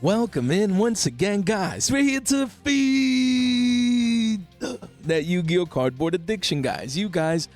Welcome in once again, guys. We're here to feed that Yu-Gi-Oh cardboard addiction, guys. You guys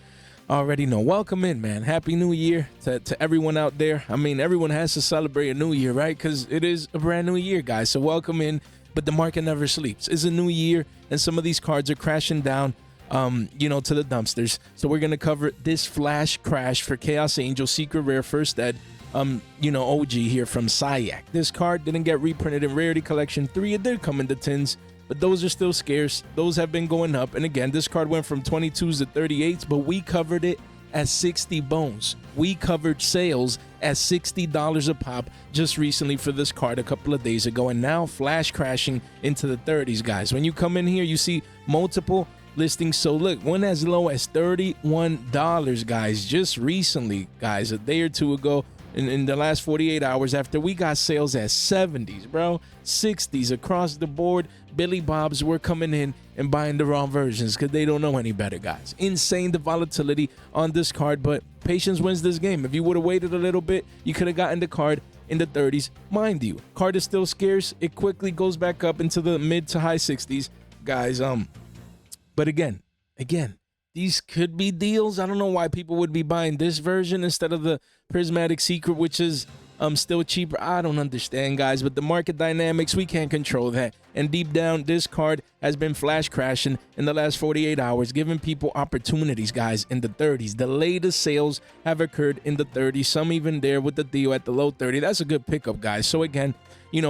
already know. Welcome in, man. Happy New Year to everyone out there. I mean, everyone has to celebrate a new year, right? Because it is a brand new year, guys. So welcome in. But the market never sleeps. It's a new year, and some of these cards are crashing down, to the dumpsters. So we're gonna cover this flash crash for Chaos Angel, Secret Rare, First Ed. OG here from Sayak. This card didn't get reprinted in Rarity Collection 3. It did come in the tins, but those are still scarce. Those have been going up. And again, this card went from 22s to 38s, but we covered it at 60 bones. We covered sales at $60 a pop just recently for this card a couple of days ago, and now flash crashing into the 30s, guys. When you come in here, you see multiple listings. So look, one as low as $31, guys, just recently, guys, a day or two ago. In the last 48 hours, after we got sales at 70s, bro, 60s across the board. Billy Bobs were coming in and buying the wrong versions because they don't know any better, guys. Insane the volatility on this card, but patience wins this game. If you would have waited a little bit, you could have gotten the card in the 30s. Mind you, card is still scarce. It quickly goes back up into the mid to high 60s, guys. But again, these could be deals. I don't know why people would be buying this version instead of the Prismatic Secret, which is still cheaper. I don't understand, guys, but the market dynamics, we can't control that. And deep down, this card has been flash crashing in the last 48 hours, giving people opportunities, guys, in the 30s. The latest sales have occurred in the 30s, some even there with the deal at the low 30. That's a good pickup, guys. So again,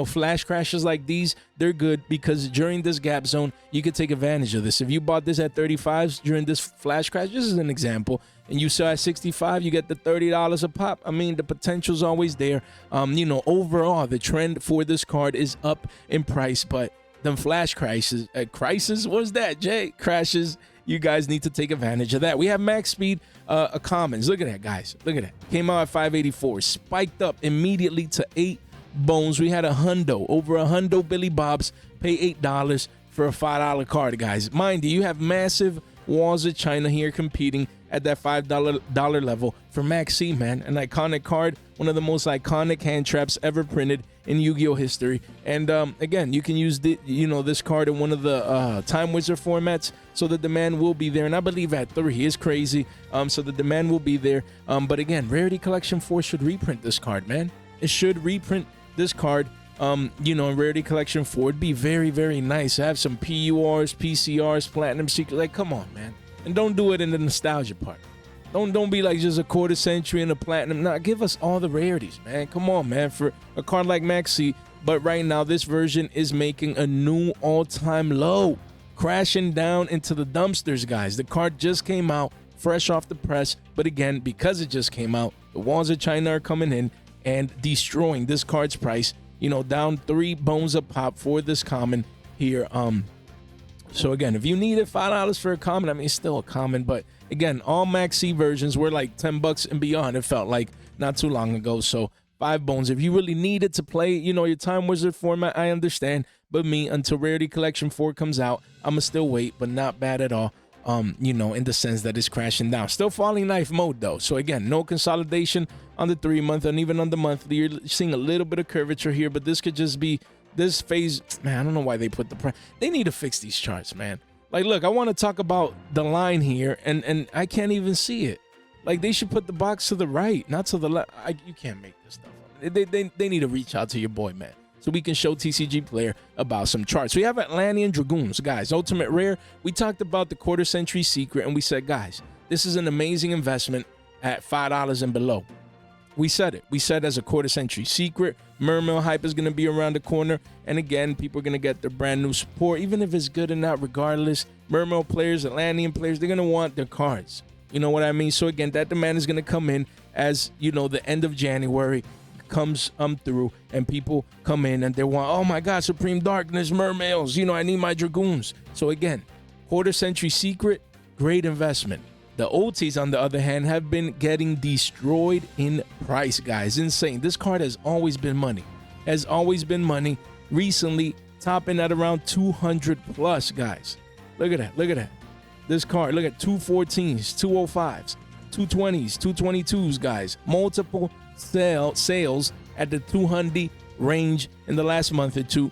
flash crashes like these, they're good because during this gap zone, you could take advantage of this. If you bought this at 35s during this flash crash, this is an example, and you saw at 65, you get the $30 a pop. I mean, the potential's always there. Overall, the trend for this card is up in price, but them flash crashes, what's that, Jay? Crashes, you guys need to take advantage of that. We have max speed commons. Look at that, guys. Look at that. Came out at 584, spiked up immediately to 8 bones. We had over a hundo Billy Bobs pay $8 for a $5 card, guys. Mind you have massive walls of China here competing at that $5 level for Max C, man. An iconic card, one of the most iconic hand traps ever printed in Yu-Gi-Oh history. And again, you can use this card in one of the Time Wizard formats, so the demand will be there. And I believe at 3 is crazy, so the demand will be there. But again, Rarity Collection 4 should reprint this card, man. It should reprint this card, in Rarity Collection 4. It'd be very, very nice to have some PURs, PCRs, Platinum Secret. Like, come on, man. And don't do it in the nostalgia part. Don't be like just a quarter century and a platinum. Nah, give us all the rarities, man. Come on, man, for a card like Maxi. But right now, this version is making a new all-time low, crashing down into the dumpsters, guys. The card just came out, fresh off the press. But again, because it just came out, the walls of China are coming in and destroying this card's price, down 3 bones a pop for this common here. So again, if you needed $5 for a common, I mean, it's still a common, but again, all Max C versions were like $10 and beyond. It felt like not too long ago. So 5 bones. If you really needed to play, your Time Wizard format, I understand. But me, until Rarity Collection 4 comes out, I'ma still wait, but not bad at all. In the sense that it's crashing down. Still falling knife mode though. So again, no consolidation on the 3-month, and even on the monthly, you're seeing a little bit of curvature here, but this could just be this phase. Man, I don't know why they put the price. They need to fix these charts, man. Like, look, I want to talk about the line here, and I can't even see it. Like, they should put the box to the right, not to the left. You can't make this stuff up. They need to reach out to your boy, man, so we can show TCG Player about some charts. We have Atlantean Dragoons, guys. Ultimate Rare. We talked about the quarter century secret, and we said, guys, this is an amazing investment at $5 and below. We said it. We said as a quarter century secret, Mermail hype is going to be around the corner. And again, people are going to get their brand new support, even if it's good or not, regardless. Mermail players, Atlantean players, they're going to want their cards. You know what I mean? So again, that demand is going to come in as, the end of January comes through, and people come in and they want, oh my God, Supreme Darkness, Mermails, I need my Dragoons. So again, quarter century secret, great investment. The OTs, on the other hand, have been getting destroyed in price, guys. Insane. This card has always been money. Recently, topping at around 200 plus, guys. Look at that. This card, look at 214s, 205s, 220s, 222s, guys. Multiple sales at the 200 range in the last month or two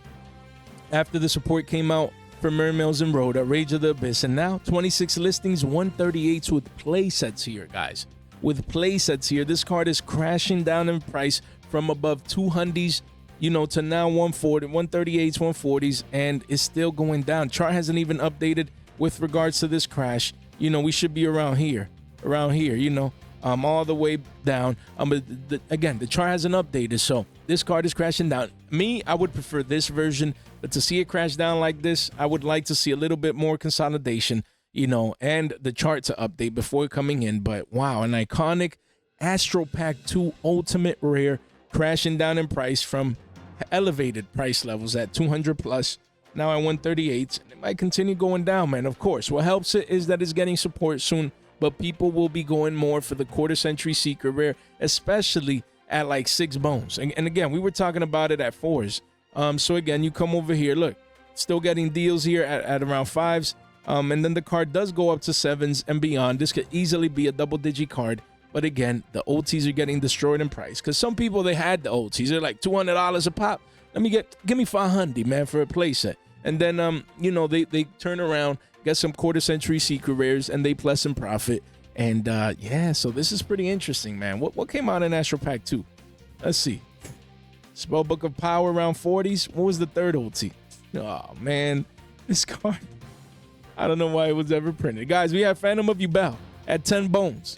after the support came out for Mermails and Rhoda, Rage of the Abyss, and now 26 listings, 138s with play sets here, guys. With play sets here, this card is crashing down in price from above 200s, to now 140, 138s, 140s, and it's still going down. Chart hasn't even updated with regards to this crash. We should be around here, all the way down. Again, the chart hasn't updated, so this card is crashing down. I would prefer this version, but to see it crash down like this, I would like to see a little bit more consolidation, and the chart to update before coming in. But wow, an iconic Astro Pack 2 Ultimate Rare crashing down in price from elevated price levels at 200 plus, now at 138, and it might continue going down, man. Of course, what helps it is that it's getting support soon, but people will be going more for the quarter century secret rare, especially at like 6 bones. And again, we were talking about it at 4s. So again, you come over here, look, still getting deals here at around 5s. And then the card does go up to 7s and beyond. This could easily be a double-digit card. But again, the OTs are getting destroyed in price because some people, they had the OTs. They're like $200 a pop. Give me 500, man, for a playset. And then, they turn around, get some quarter century secret rares, and they plus and profit. And yeah, so this is pretty interesting, man. What came out in Astro Pack 2? Let's see. Spellbook of Power around 40s. What was the third OT? Oh, man, this card. I don't know why it was ever printed. Guys, we have Phantom of Yubel at 10 bones.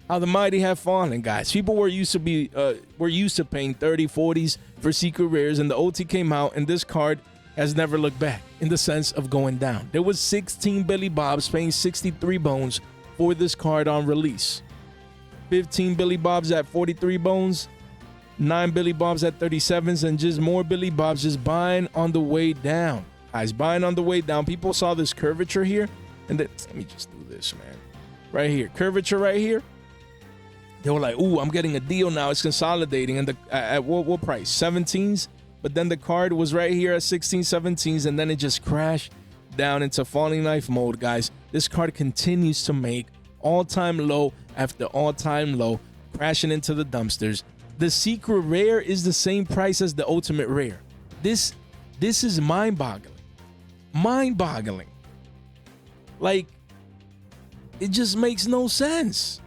How the mighty have fallen, guys. People were used to paying 30, 40s for secret rares, and the OT came out, and this card has never looked back in the sense of going down. There was 16 Billy Bobs paying 63 bones for this card on release. 15 Billy Bobs at 43 bones, 9 Billy Bobs at 37s, and just more Billy Bobs just buying on the way down. Guys, buying on the way down. People saw this curvature here, and then, let me just do this, man. Right here, curvature right here. They were like, ooh, I'm getting a deal now. It's consolidating. And at what price? 17s? But then the card was right here at 16, 17s, and then it just crashed down into falling knife mode, guys. This card continues to make all-time low after all-time low, crashing into the dumpsters. The secret rare is the same price as the ultimate rare. This is mind-boggling. Mind-boggling. Like, it just makes no sense.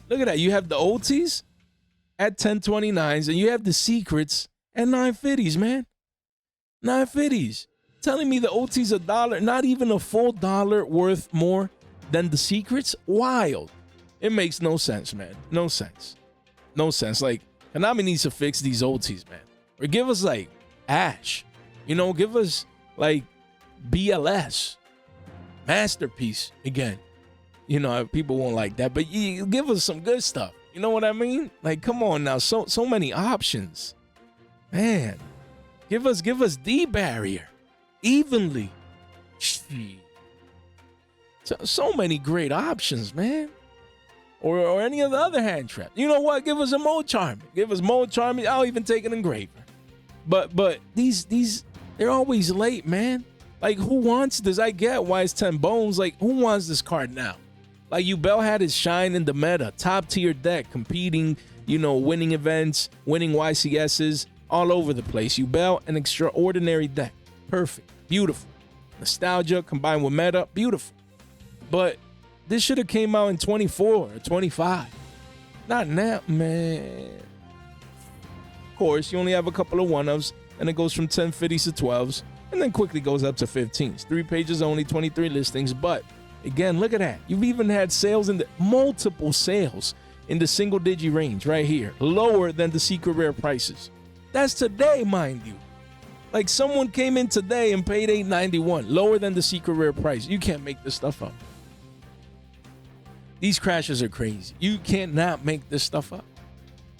Look at that. You have the OTs at 1029s, and you have the secrets at 950s, man. 950s. Telling me the OT's $1, not even a full dollar worth more than the secrets? Wild. It makes no sense, man. No sense. No sense. Like, Konami needs to fix these OTs, man. Or give us, like, Ash. Give us, like, BLS. Masterpiece again. People won't like that, but you give us some good stuff. You know what I mean? Like, come on now. So many options. Man. Give us D barrier. Evenly. So many great options, man. Or any of the other hand traps. You know what? Give us a Mold Charming. Give us Mold Charming. I'll even take an Engraver. But these they're always late, man. Like, who wants this? I get why it's 10 bones. Like, who wants this card now? Like, Yubel had his shine in the meta. Top tier deck, competing, winning events, winning YCSs, all over the place. Yubel, an extraordinary deck. Perfect. Beautiful. Nostalgia combined with meta. Beautiful. But this should have came out in 24 or 25. Not now, man. Of course, you only have a couple of one-ofs, and it goes from 1050s to 12s, and then quickly goes up to 15s. 3 pages only, 23 listings, but again, look at that. You've even had sales multiple sales in the single digi range right here, lower than the secret rare prices. That's today, mind you. Like, someone came in today and paid $8.91, lower than the secret rare price. You can't make this stuff up. These crashes are crazy. You cannot make this stuff up.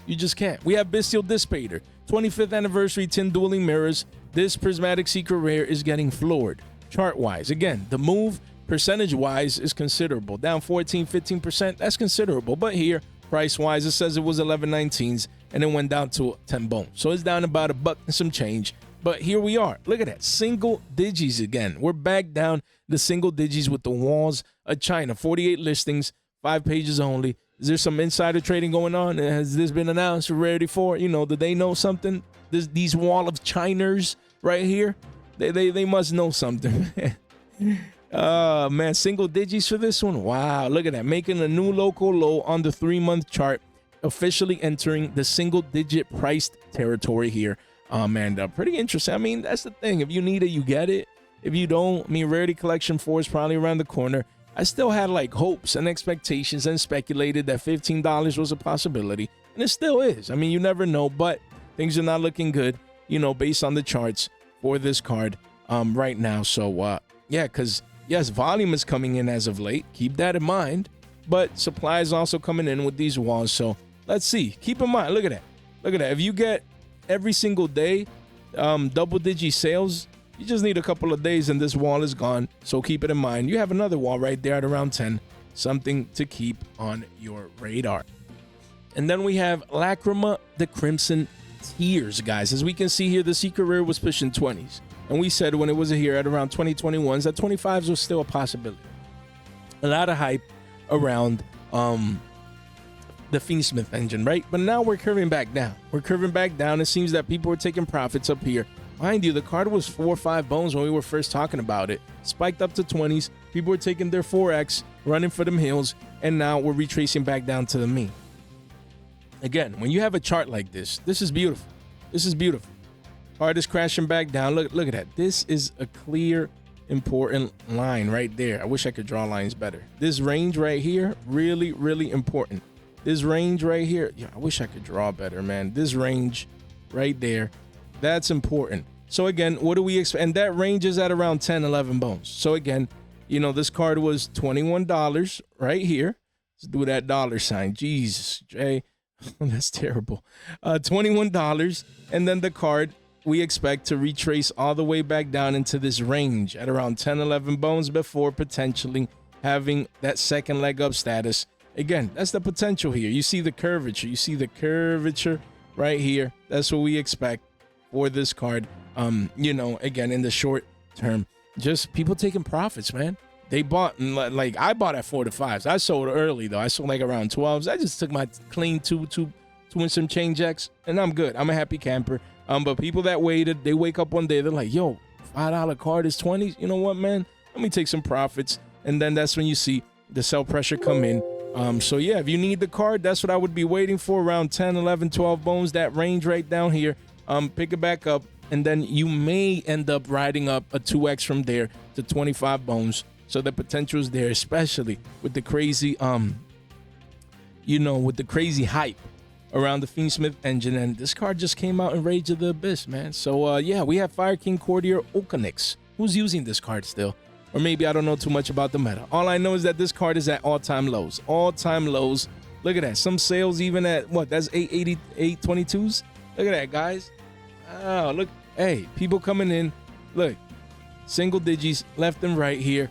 You just can't. We have Bisal Disper, 25th anniversary tin dueling mirrors. This prismatic secret rare is getting floored chart-wise. Again, the move percentage-wise is considerable. Down 14, 15%. That's considerable. But here, price-wise, it says it was 11.19s and it went down to 10 bones. So it's down about $1 and some change. But here we are. Look at that. Single digis again. We're back down the single digis with the walls of China. 48 listings, 5 pages only. Is there some insider trading going on? Has this been announced for Rarity 4? You know, do they know something? These wall of Chiners right here, they must know something. Man, single digits for this one. Wow, look at that. Making a new local low on the 3-month chart, officially entering the single-digit priced territory here. Man, pretty interesting. I mean, that's the thing. If you need it, you get it. If you don't, I mean, Rarity Collection 4 is probably around the corner. I still had like hopes and expectations and speculated that $15 was a possibility, and it still is. I mean, you never know, but things are not looking good, you know, based on the charts for this card right now. So, yeah, because, yes, volume is coming in as of late. Keep that in mind, but supply is also coming in with these walls. So let's see. Keep in mind, look at that. Look at that. If you get every single day double-digit sales, you just need a couple of days and this wall is gone. So keep it in mind. You have another wall right there at around 10. Something to keep on your radar. And then we have Lacrima, the Crimson Tears, guys. As we can see here, the secret rare was pushing 20s. And we said when it was here at around 2021s that 25s was still a possibility. A lot of hype around the Fiendsmith engine, right? But now we're curving back down. We're curving back down. It seems that people are taking profits up here. Mind you, the card was 4 or 5 bones when we were first talking about it. Spiked up to 20s. People were taking their 4X, running for them hills, and now we're retracing back down to the mean. Again, when you have a chart like this, this is beautiful. This is beautiful. Card is crashing back down. Look at that. This is a clear, important line right there. I wish I could draw lines better. This range right here, really, really important. This range right here, yeah, I wish I could draw better, man. This range right there, that's important. So again, what do we expect? And that range is at around 10, 11 bones. So again, you know, this card was $21 right here. Let's do that dollar sign. Jesus, Jay, that's terrible. $21. And then the card we expect to retrace all the way back down into this range at around 10, 11 bones before potentially having that second leg up status. Again, that's the potential here. You see the curvature. You see the curvature right here. That's what we expect for this card. You know, again, in the short term, just people taking profits, man. They bought, like I bought at 4 to 5s. I sold early though. I sold like around 12s. I just took my clean two and some change X, and I'm good. I'm a happy camper. But people that waited, they wake up one day, they're like, yo, $5 card is 20s. You know what, man? Let me take some profits. And then that's when you see the sell pressure come in. So yeah, if you need the card, that's what I would be waiting for, around 10, 11, 12 bones, that range right down here. Pick it back up, and then you may end up riding up a 2X from there to 25 bones. So the potential is there, especially with the crazy, you know, with the crazy hype around the Fiendsmith engine. And this card just came out in Rage of the Abyss, man. So yeah, we have Fire King Courtier Okanix. Who's using this card still? Or maybe I don't know too much about the meta. All I know is that this card is at all-time lows. All-time lows. Look at that. Some sales even at, what, that's 880, 822s? Look at that, guys. Oh, look. Hey, people coming in. Look, single digits left and right here.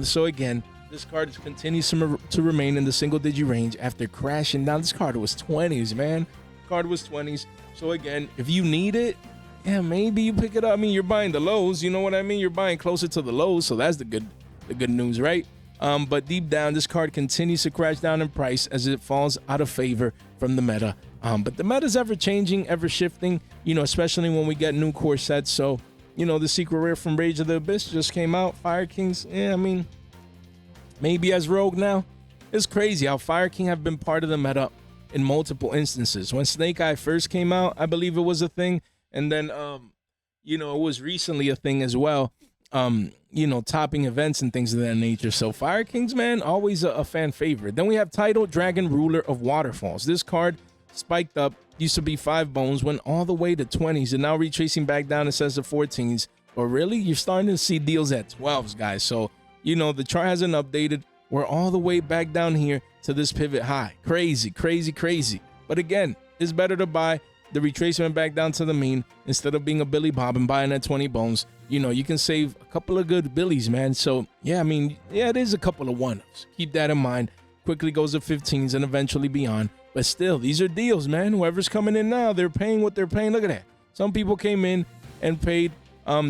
So again, this card continues to remain in the single-digit range after crashing down. This card was 20s, man. Card was 20s. So again, if you need it, yeah, maybe you pick it up. I mean, you're buying the lows, you know what I mean? You're buying closer to the lows, so that's the good news, right? But deep down, this card continues to crash down in price as it falls out of favor from the meta. But the meta's ever changing, ever shifting, you know, especially when we get new core sets. So, you know, the secret rare from Rage of the Abyss just came out. Fire Kings, yeah, I mean, maybe as Rogue now. It's crazy how Fire King have been part of the meta in multiple instances. When Snake Eye first came out, I believe it was a thing. And then, you know, it was recently a thing as well, you know, topping events and things of that nature. So Fire Kings, man, always a fan favorite. Then we have Tidal Dragon, Ruler of Waterfalls. This card spiked up, used to be 5 bones, went all the way to 20s, and now retracing back down, it says to 14s. But really, you're starting to see deals at 12s, guys. So, you know, the chart hasn't updated. We're all the way back down here to this pivot high. Crazy, crazy, crazy. But again, it's better to buy the retracement back down to the mean instead of being a Billy Bob and buying at 20 bones. You know, you can save a couple of good Billies, man. So yeah, I mean, yeah, it is a couple of one-ups. Keep that in mind. Quickly goes to 15s and eventually beyond. But still, these are deals, man. Whoever's coming in now, they're paying what they're paying. Look at that. Some people came in and paid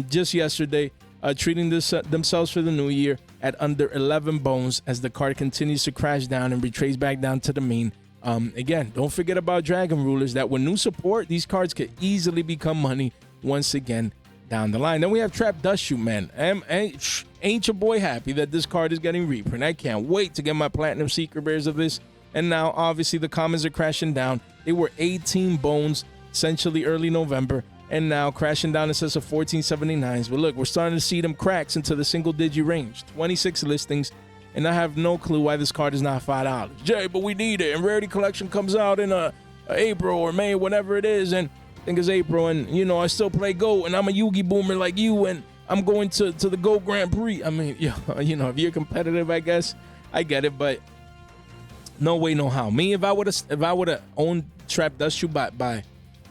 just yesterday treating themselves for the new year at under 11 bones as the card continues to crash down and retrace back down to the main. Again, don't forget about Dragon Rulers, that with new support, these cards could easily become money once again down the line. Then we have Trap Dustu, man. Ain't your boy happy that this card is getting reprint? I can't wait to get my Platinum Secret Rares of this. And now, obviously, the commons are crashing down. They were 18 bones, essentially early November, and now crashing down in excess of 1479s. But look, we're starting to see them cracks into the single-digit range. 26 listings, and I have no clue why this card is not $5. Jay, but we need it, and Rarity Collection comes out in April or May, whatever it is, and I think it's April, and, you know, I still play Go, and I'm a Yugi boomer like you, and I'm going to the Go Grand Prix. I mean, you know, if you're competitive, I guess, I get it, but no way, no how. Me, if I would have owned Trap Dustu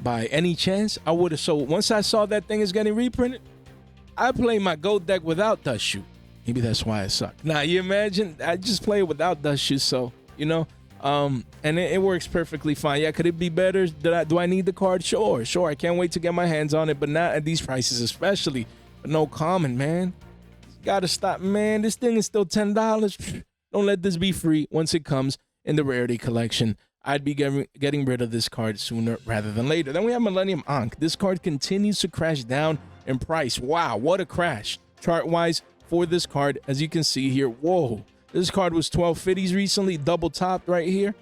by any chance, I would have. So once I saw that thing is getting reprinted, I play my Go deck without Dustu. Maybe that's why it sucked. Now, you imagine, I just play it without Dustu, so, you know, and it works perfectly fine. Yeah, could it be better? Do I need the card? Sure. I can't wait to get my hands on it, but not at these prices, especially no common, man. Gotta stop, man. This thing is still $10. Don't let this be free once it comes in the Rarity Collection. I'd be getting rid of this card sooner rather than later. Then we have Millennium Ankh. This card continues to crash down in price. Wow, what a crash. Chart-wise for this card, as you can see here. Whoa, this card was 1250s recently, double topped right here.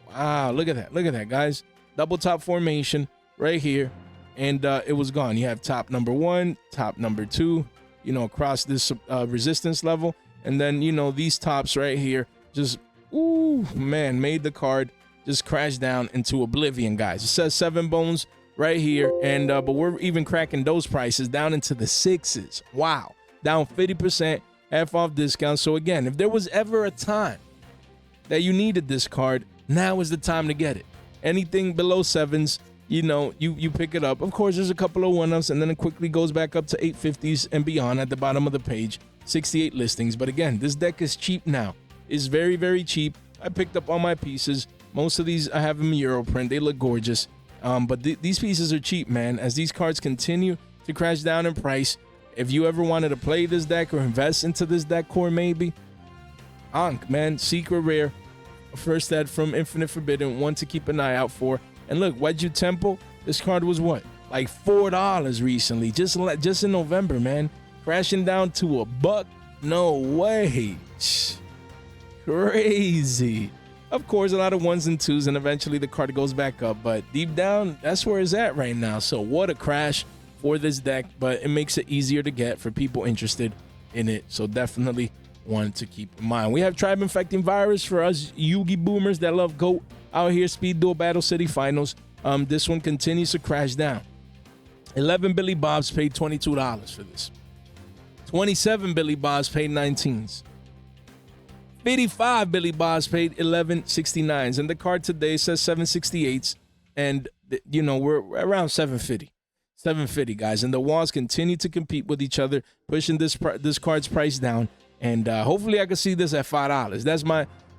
Wow, look at that, guys. Double top formation right here, and it was gone. You have top number 1, top number 2, you know, across this resistance level, and then, you know, these tops right here just, ooh, man, made the card just crash down into oblivion, guys. It says 7 bones right here, and but we're even cracking those prices down into the 6s. Wow, down 50%, half off discount. So again, if there was ever a time that you needed this card, now is the time to get it. Anything below 7s, you know, you pick it up. Of course, there's a couple of 1-ups, and then it quickly goes back up to 850s and beyond at the bottom of the page. 68 listings. But again, this deck is cheap now. It's very, very cheap. I picked up all my pieces. Most of these I have in Euro print. They look gorgeous. But these pieces are cheap, man. As these cards continue to crash down in price, if you ever wanted to play this deck or invest into this deck core, maybe, Ankh, man, secret rare, first ed from Infinite Forbidden, one to keep an eye out for. And look, Wedju Temple, this card was what, like $4 recently, just in November, man. Crashing down to $1. No way. Crazy. Of course, a lot of 1s and 2s, and eventually the card goes back up, but deep down, that's where it's at right now. So what a crash for this deck, but it makes it easier to get for people interested in it. So definitely one to keep in mind. We have Tribe Infecting Virus for us Yugi boomers that love GOAT out here. Speed Duel Battle City Finals. This one continues to crash down. 11 Billy Bobs paid $22 for this. 27 Billy Bobs paid 19s. 55 Billy Bobs paid 1169s. And the card today says 768s. And, you know, we're around 750. 750, guys. And the walls continue to compete with each other, pushing this card's price down. And hopefully I can see this at $5. That's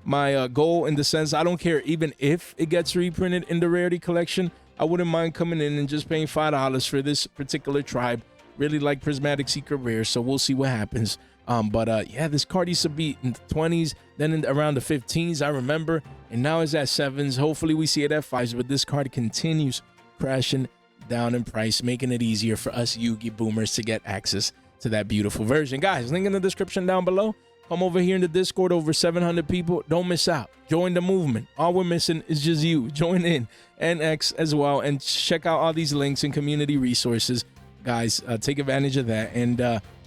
my goal, in the sense I don't care even if it gets reprinted in the Rarity Collection. I wouldn't mind coming in and just paying $5 for this particular tribe. Really like Prismatic Secret Rare, so we'll see what happens. Yeah, this card used to be in the 20s, then around the 15s, I remember, and now it's at 7s. Hopefully we see it at 5s, but this card continues crashing down in price, making it easier for us Yugi boomers to get access to that beautiful version. Guys, link in the description down below. Come over here in the Discord, over 700 people. Don't miss out. Join the movement. All we're missing is just you. Join in, and X as well, and check out all these links and community resources. Guys, take advantage of that. And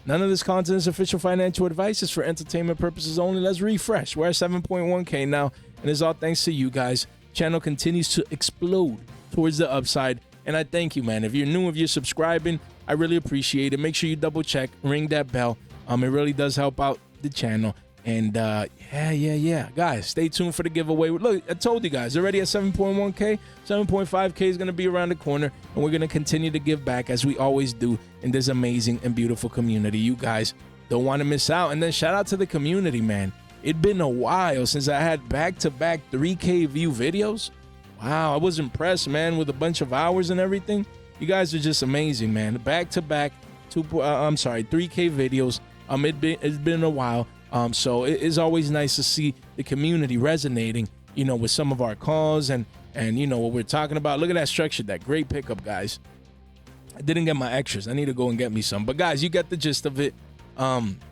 none of this content is official financial advice. It's for entertainment purposes only. Let's refresh. We're at 7.1K now, and it's all thanks to you guys. Channel continues to explode towards the upside, and I thank you, man. If you're new, if you're subscribing, I really appreciate it. Make sure you double check, ring that bell. It really does help out the channel. And yeah, guys, stay tuned for the giveaway. Look, I told you guys, already at 7.1K. 7.5K is going to be around the corner, and we're going to continue to give back as we always do in this amazing and beautiful community. You guys don't want to miss out. And then shout out to the community, man. It'd been a while since I had back-to-back 3K view videos. Wow, I was impressed, man, with a bunch of hours and everything. You guys are just amazing, man. Back-to-back 3K videos. It's been a while. So it is always nice to see the community resonating, you know, with some of our calls and you know what we're talking about. Look at that structure, that great pickup, guys. I didn't get my extras. I need to go and get me some. But guys, you get the gist of it.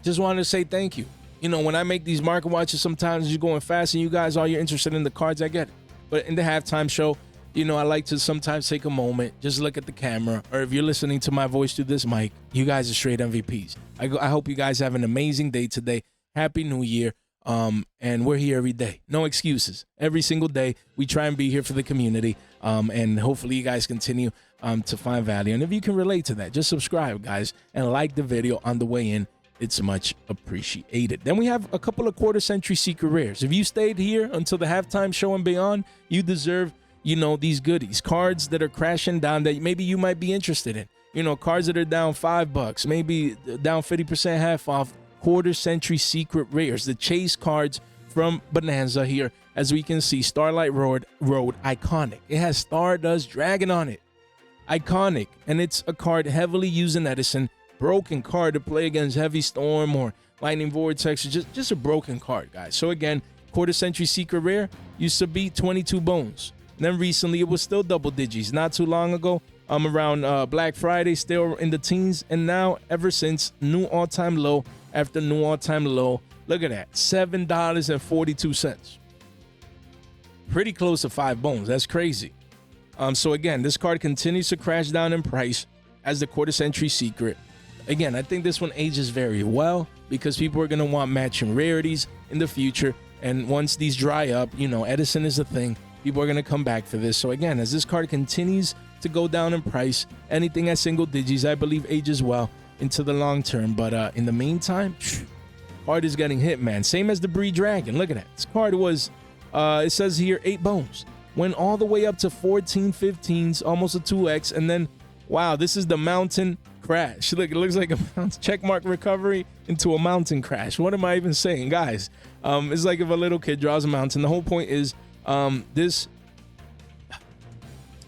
Just wanted to say thank you. You know, when I make these market watches, sometimes you're going fast and you guys, all you're interested in the cards, I get it. But in the halftime show, you know, I like to sometimes take a moment, just look at the camera, or if you're listening to my voice through this mic, you guys are straight MVPs. I hope you guys have an amazing day today. Happy New Year. And we're here every day. No excuses. Every single day, we try and be here for the community. And hopefully you guys continue to find value. And if you can relate to that, just subscribe, guys, and like the video on the way in. It's much appreciated. Then we have a couple of quarter-century secret rares. If you stayed here until the halftime show and beyond, you deserve, you know, these goodies. Cards that are crashing down that maybe you might be interested in. You know, cards that are down $5, maybe down 50%, half off. Quarter-century secret rares. The chase cards from Bonanza here. As we can see, Starlight Road, iconic. It has Stardust Dragon on it. Iconic. And it's a card heavily used in Edison. Broken card to play against Heavy Storm or Lightning Vortex. Just a broken card, guys. So again, quarter-century secret rare used to be 22 bones. And then recently it was still double digits. Not too long ago, around Black Friday, still in the teens. And now, ever since, new all-time low after new all-time low. Look at that, $7.42. Pretty close to 5 bones. That's crazy. So again, this card continues to crash down in price as the quarter-century secret. Again, I think this one ages very well because people are going to want matching rarities in the future. And once these dry up, you know, Edison is a thing. People are going to come back for this. So again, as this card continues to go down in price, anything at single digits, I believe ages well into the long term. But in the meantime, card is getting hit, man. Same as the Bree Dragon. Look at that. This card was, it says here, 8 bones. Went all the way up to 14, 15s, almost a 2x. And then, wow, this is the mountain crash. Look, it looks like a checkmark recovery into a mountain crash. What am I even saying, guys? It's like if a little kid draws a mountain. The whole point is this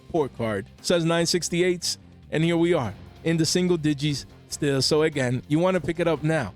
poor card says 968s, and here we are in the single digits still. So again, you want to pick it up now.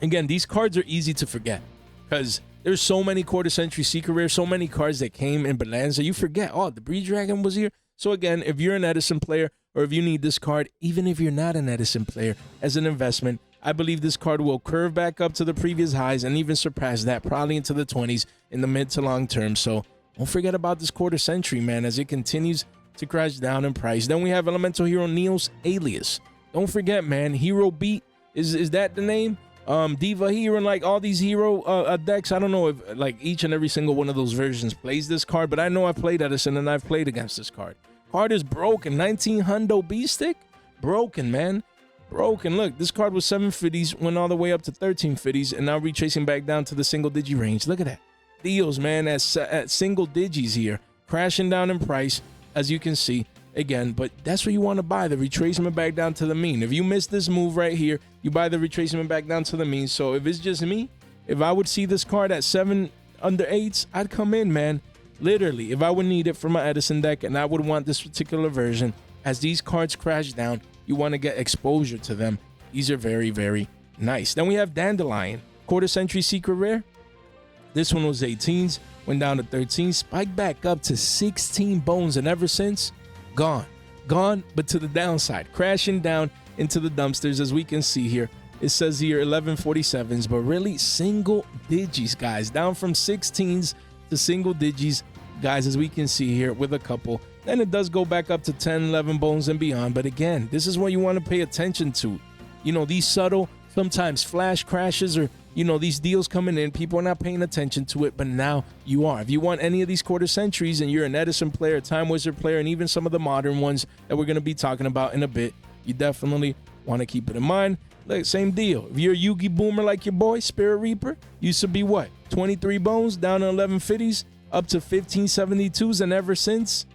Again, these cards are easy to forget because there's so many quarter-century secret rares, so many cards that came in Bonanza. You forget, oh, the Bree Dragon was here. So again, if you're an Edison player or if you need this card, even if you're not an Edison player, as an investment, I believe this card will curve back up to the previous highs and even surpass that, probably into the 20s in the mid to long term. So don't forget about this quarter-century, man, as it continues to crash down in price. Then we have Elemental Hero Neil's Alias. Don't forget, man, Hero Beat, is that the name? Diva Hero and like all these hero decks. I don't know if like each and every single one of those versions plays this card, but I know I've played Edison and I've played against this card. Card is broken. 19 hundo B-stick? Broken, man. Broken. Look, this card was 750s, went all the way up to 1350s, and now retracing back down to the single digi range. Look at that. Deals, man, at single digis here. Crashing down in price, as you can see. Again, but that's what you want to buy, the retracement back down to the mean. If you miss this move right here, you buy the retracement back down to the mean. So if it's just me, if I would see this card at 7 under 8s, I'd come in, man. Literally, if I would need it for my Edison deck and I would want this particular version, as these cards crash down, you want to get exposure to them. These are very, very nice. Then we have Dandelion, quarter-century secret rare. This one was 18s, went down to 13, spiked back up to 16 bones, and ever since, gone, but to the downside, crashing down into the dumpsters. As we can see here, it says here 1147s, but really single digits, guys, down from 16s to single digits, guys, as we can see here with a couple. Then it does go back up to 10, 11 bones and beyond. But again, this is what you want to pay attention to. You know, these subtle, sometimes flash crashes, or you know, these deals coming in, people are not paying attention to it, but now you are. If you want any of these quarter centuries and you're an Edison player, Time Wizard player, and even some of the modern ones that we're going to be talking about in a bit, you definitely want to keep it in mind. Like, same deal. If you're a Yugi boomer like your boy, Spirit Reaper, used to be what? 23 bones, down to 1150s, up to 1572s, and ever since,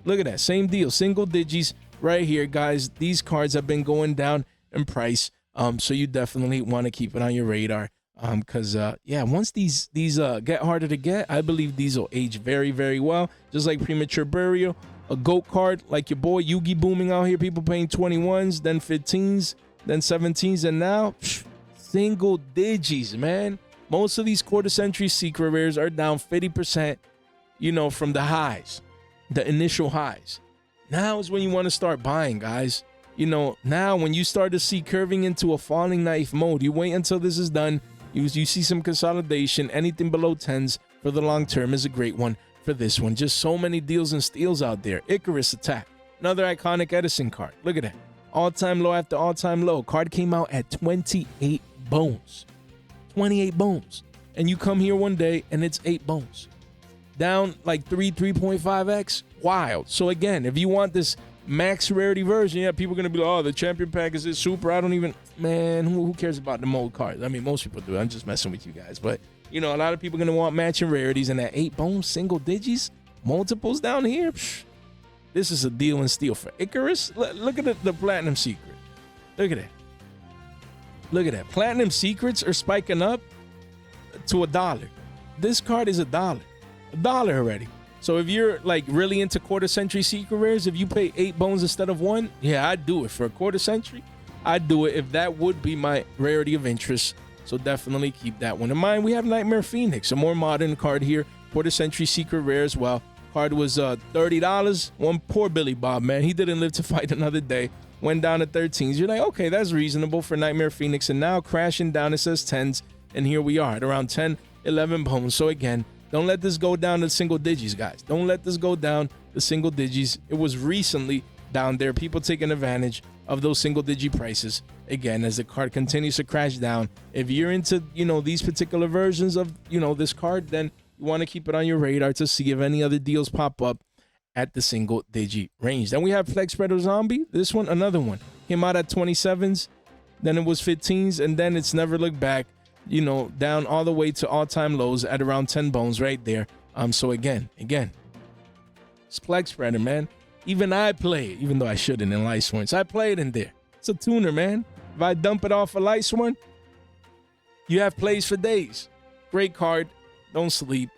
look at that. Same deal. Single digits right here, guys. These cards have been going down in price. So you definitely want to keep it on your radar. Because yeah, once these get harder to get, I believe these will age very, very well. Just like Premature Burial, a GOAT card like your boy Yugi booming out here, people paying 21s, then 15s, then 17s, and now single digits, man. Most of these quarter century secret rares are down 50%, you know, from the highs, the initial highs. Now is when you want to start buying, guys. You know, now when you start to see curving into a falling knife mode, you wait until this is done. You see some consolidation. Anything below 10s for the long term is a great one for this one. Just so many deals and steals out there. Icarus attack. Another iconic Edison card. Look at that. All-time low after all-time low. Card came out at 28 bones. 28 bones. And you come here one day and it's 8 bones. Down like 3.5x. Wild. So again, if you want this max rarity version, yeah, people are going to be like, oh, the champion pack is super. I don't even, man, who cares about the mold cards? I mean, most people do. I'm just messing with you guys. But, you know, a lot of people are going to want matching rarities, and that 8 bones, single digits, multiples down here. This is a deal and steal for Icarus. Look at the platinum secret. Look at that. Look at that. Platinum secrets are spiking up to $1. This card is $1. $1 already. So if you're like really into quarter century secret rares, if you pay 8 bones instead of 1, yeah, I'd do it. For a quarter century, I'd do it if that would be my rarity of interest. So definitely keep that one in mind. We have Nightmare Phoenix, a more modern card here. Quarter century secret rare as well. Card was $30. One poor Billy Bob, man. He didn't live to fight another day. Went down to 13s. You're like, okay, that's reasonable for Nightmare Phoenix. And now crashing down, it says 10s. And here we are at around 10, 11 bones. So again, don't let this go down to single digits, guys. Don't let this go down to single digits. It was recently down there. People taking advantage of those single digit prices. Again, as the card continues to crash down. If you're into, you know, these particular versions of, you know, this card, then you want to keep it on your radar to see if any other deals pop up at the single digit range. Then we have Flex Spreader Zombie. This one, another one. Came out at 27s. Then it was 15s. And then it's never looked back. You know, down all the way to all-time lows at around 10 bones right there. So again, it's Flex Spreader, man. Even I play it, even though I shouldn't in Lightsworn. So I play it in there. It's a tuner, man. If I dump it off a Lightsworn, you have plays for days. Great card. Don't sleep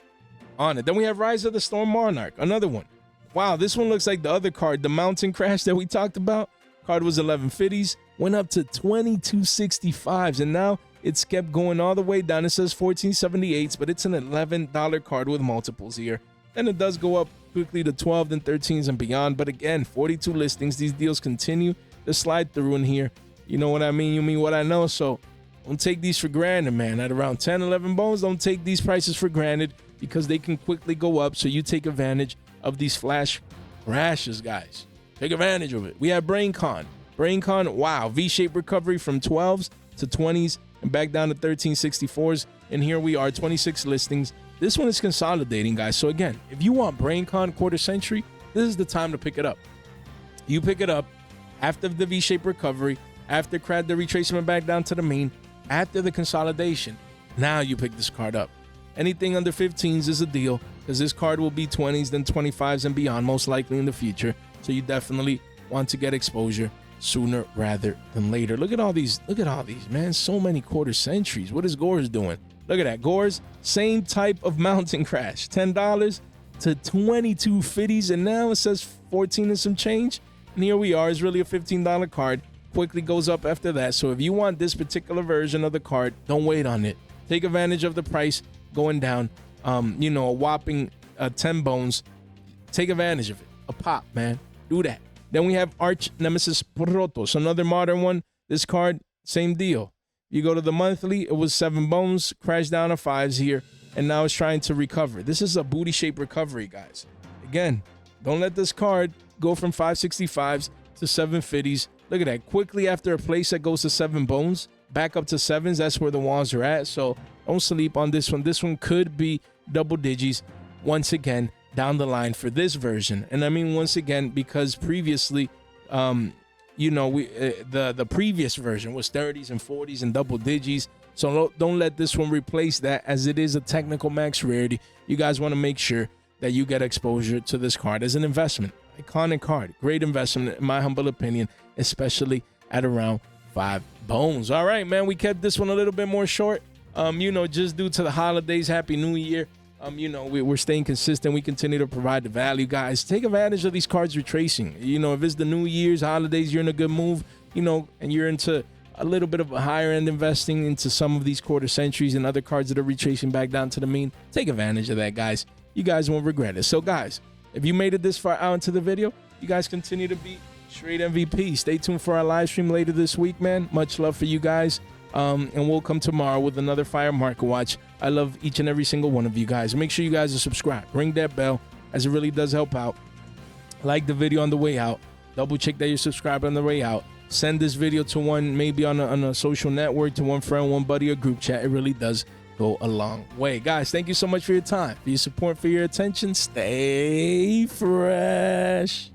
on it. Then we have Rise of the Storm Monarch, another one. Wow, this one looks like the other card, the Mountain Crash that we talked about. Card was 1150s, went up to 2265s, and now it's kept going all the way down. It says 1478s, but it's an $11 card with multiples here. Then it does go up quickly to 12 and 13s and beyond. But again, 42 listings. These deals continue to slide through in here. You know what I mean? You mean what I know. So don't take these for granted, man. At around 10, 11 bones, don't take these prices for granted because they can quickly go up. So you take advantage of these flash crashes, guys. Take advantage of it. We have BrainCon. BrainCon, wow. V-shaped recovery from 12s to 20s. And back down to 1364s. And here we are, 26 listings. This one is consolidating, guys. So again, if you want BrainCon quarter century, this is the time to pick it up. You pick it up after the V-shaped recovery, after the retracement back down to the mean, after the consolidation. Now you pick this card up. Anything under 15s is a deal because this card will be 20s, then 25s and beyond, most likely in the future. So you definitely want to get exposure sooner rather than later. Look at all these, man. So many quarter centuries. What is Gore's doing? Look at that. Gore's same type of Mountain Crash. $10 to 2250s, and now it says 14 and some change. And here we are. It's really a $15 card. Quickly goes up after that. So if you want this particular version of the card, don't wait on it. Take advantage of the price going down. You know, a whopping 10 bones. Take advantage of it. A pop, man. Do that. Then we have Arch Nemesis Protos, another modern one. This card, same deal. You go to the monthly, it was 7 bones, crashed down to 5s here, and now it's trying to recover. This is a booty-shaped recovery, guys. Again, don't let this card go from 565s to 750s. Look at that. Quickly after a place that goes to 7 bones, back up to 7s. That's where the walls are at. So don't sleep on this one. This one could be double digits once again down the line for this version. And I mean, once again, because previously, you know, the previous version was 30s and 40s and double digits. So don't let this one replace that, as it is a technical max rarity. You guys want to make sure that you get exposure to this card as an investment. Iconic card, great investment in my humble opinion, especially at around 5 bones. All right, man, we kept this one a little bit more short, you know, just due to the holidays. Happy New Year. You know, we're staying consistent. We continue to provide the value, guys. Take advantage of these cards retracing. You know, if it's the New Year's, holidays, you're in a good move, you know, and you're into a little bit of a higher end investing into some of these quarter centuries and other cards that are retracing back down to the mean. Take advantage of that, guys. You guys won't regret it. So, guys, if you made it this far out into the video, you guys continue to be straight MVP. Stay tuned for our live stream later this week, man. Much love for you guys. And we'll come tomorrow with another Fire Market Watch. I love each and every single one of you guys. Make sure you guys are subscribed. Ring that bell, as it really does help out. Like the video on the way out. Double check that you're subscribed on the way out. Send this video to one, maybe on a social network, to one friend, one buddy, or group chat. It really does go a long way. Guys, thank you so much for your time, for your support, for your attention. Stay fresh.